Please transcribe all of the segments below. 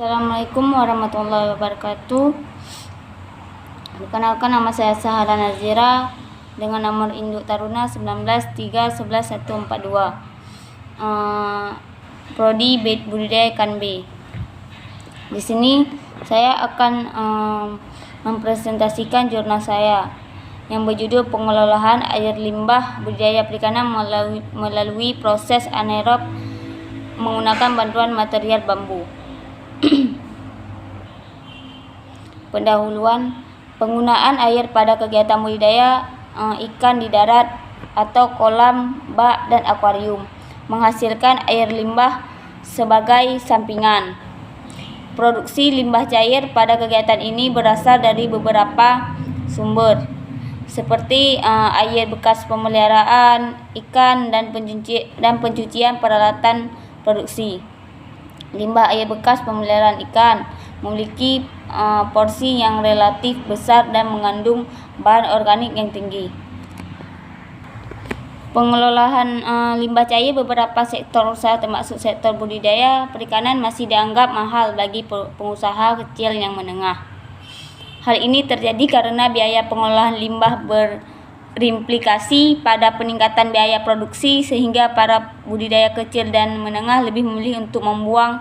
Assalamualaikum warahmatullahi wabarakatuh. Perkenalkan, nama saya Sahala Nazira dengan nomor induk taruna 19314142. Prodi Budidaya Ikan B. Di sini saya akan mempresentasikan jurnal saya yang berjudul Pengelolaan Air Limbah Budidaya Perikanan melalui proses anaerob menggunakan bantuan material bambu. Pendahuluan. Penggunaan air pada kegiatan budidaya ikan di darat atau kolam, bak, dan akuarium menghasilkan air limbah sebagai sampingan. Produksi limbah cair pada kegiatan ini berasal dari beberapa sumber seperti air bekas pemeliharaan ikan dan pencucian peralatan produksi. Limbah air bekas pemeliharaan ikan memiliki porsi yang relatif besar dan mengandung bahan organik yang tinggi. Pengelolaan limbah cair beberapa sektor usaha termasuk sektor budidaya perikanan masih dianggap mahal bagi pengusaha kecil yang menengah. Hal ini terjadi karena biaya pengelolaan limbah berimplikasi pada peningkatan biaya produksi, sehingga para budidaya kecil dan menengah lebih memilih untuk membuang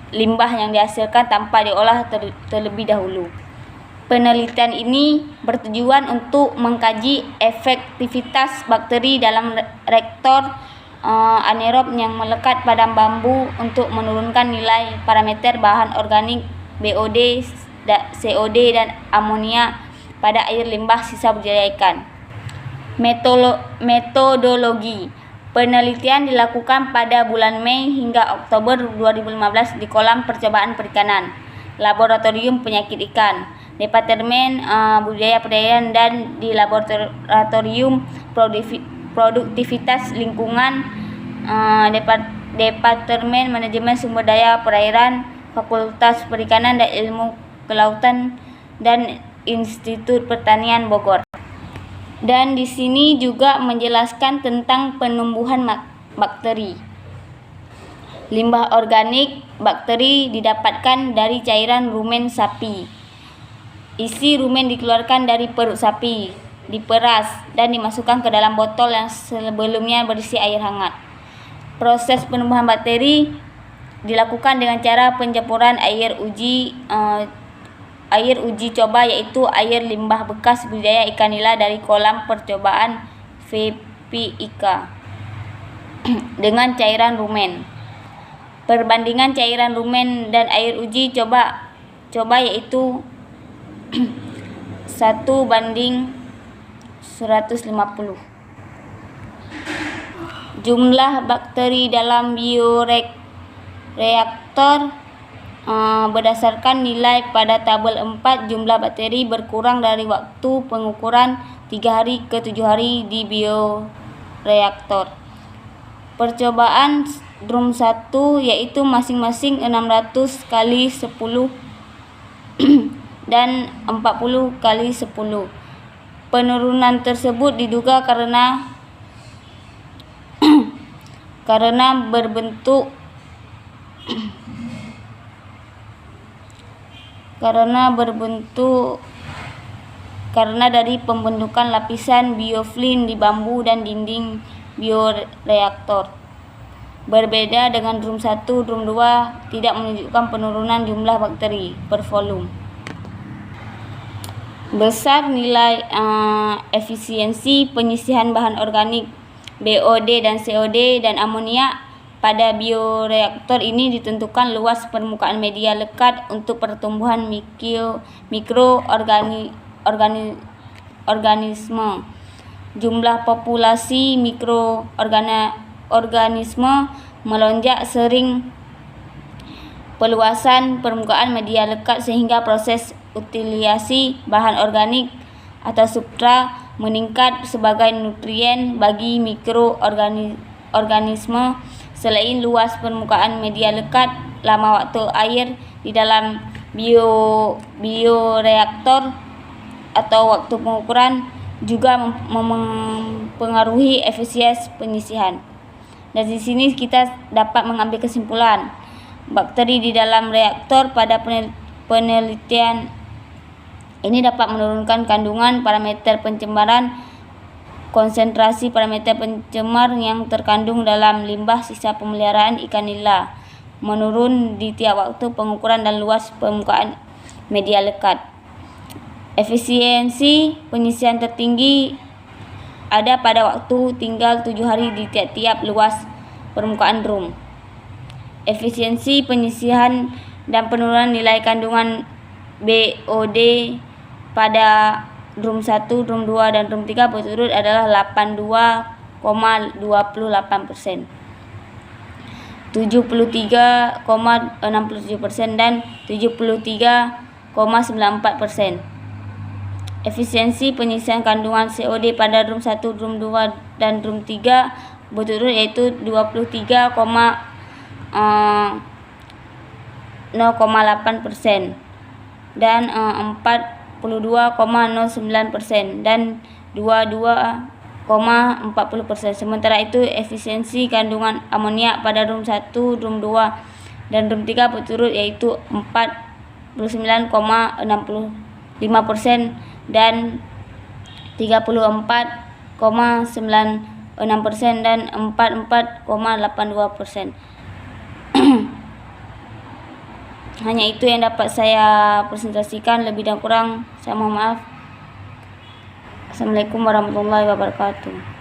limbah yang dihasilkan tanpa diolah terlebih dahulu. Penelitian ini bertujuan untuk mengkaji efektivitas bakteri dalam reaktor anaerob yang melekat pada bambu untuk menurunkan nilai parameter bahan organik BOD, COD, dan amonia pada air limbah sisa budidaya ikan. Metodologi penelitian dilakukan pada bulan Mei hingga Oktober 2015 di kolam percobaan perikanan, laboratorium penyakit ikan, departemen budidaya perairan, dan di laboratorium produktivitas lingkungan, departemen manajemen sumber daya perairan, fakultas perikanan dan ilmu kelautan, dan Institut Pertanian Bogor. Dan di sini juga menjelaskan tentang penumbuhan bakteri. Limbah organik bakteri didapatkan dari cairan rumen sapi. Isi rumen dikeluarkan dari perut sapi, diperas, dan dimasukkan ke dalam botol yang sebelumnya berisi air hangat. Proses penumbuhan bakteri dilakukan dengan cara pencampuran air uji coba, yaitu air limbah bekas budidaya ikan nila dari kolam percobaan VPIK dengan cairan rumen. Perbandingan cairan rumen dan air uji coba yaitu 1:150. Jumlah bakteri dalam bioreaktor berdasarkan nilai pada tabel 4, jumlah bakteri berkurang dari waktu pengukuran 3 hari ke 7 hari di bioreaktor. Percobaan drum 1 yaitu masing-masing 600 kali 10 dan 40 kali 10. Penurunan tersebut diduga karena dari pembentukan lapisan biofilm di bambu dan dinding bioreaktor. Berbeda dengan drum 1, drum 2 tidak menunjukkan penurunan jumlah bakteri per volume. Besar nilai efisiensi penyisihan bahan organik BOD dan COD dan amonia pada bioreaktor ini ditentukan luas permukaan media lekat untuk pertumbuhan mikroorganisme, jumlah populasi mikroorganisme melonjak sering, peluasan permukaan media lekat sehingga proses utilisasi bahan organik atau substrat meningkat sebagai nutrien bagi mikroorganisme. Selain luas permukaan media lekat, lama waktu air di dalam bioreaktor atau waktu pengukuran juga mempengaruhi efisiensi penyisihan. Dan di sini kita dapat mengambil kesimpulan bakteri di dalam reaktor. Pada penelitian ini dapat menurunkan kandungan parameter pencemaran. Konsentrasi parameter pencemar yang terkandung dalam limbah sisa pemeliharaan ikan nila menurun di tiap waktu pengukuran dan luas permukaan media lekat. Efisiensi penyisian tertinggi ada pada waktu tinggal 7 hari di tiap-tiap luas permukaan drum. Efisiensi penyisihan dan penurunan nilai kandungan BOD pada drum 1, drum 2, dan drum 3 berturut adalah 82,28%, 73,67% dan 73,94%. Efisiensi penyisian kandungan COD pada drum 1, drum 2, dan drum 3 berturut yaitu 23,08% dan 42,09% dan 22,40%. Sementara itu efisiensi kandungan amoniak pada drum 1, drum 2, dan drum 3 berturut yaitu 49,65% dan 34,96% dan 44,82%. Hanya itu yang dapat saya presentasikan. Lebih dan kurang saya mohon maaf. Assalamualaikum warahmatullahi wabarakatuh.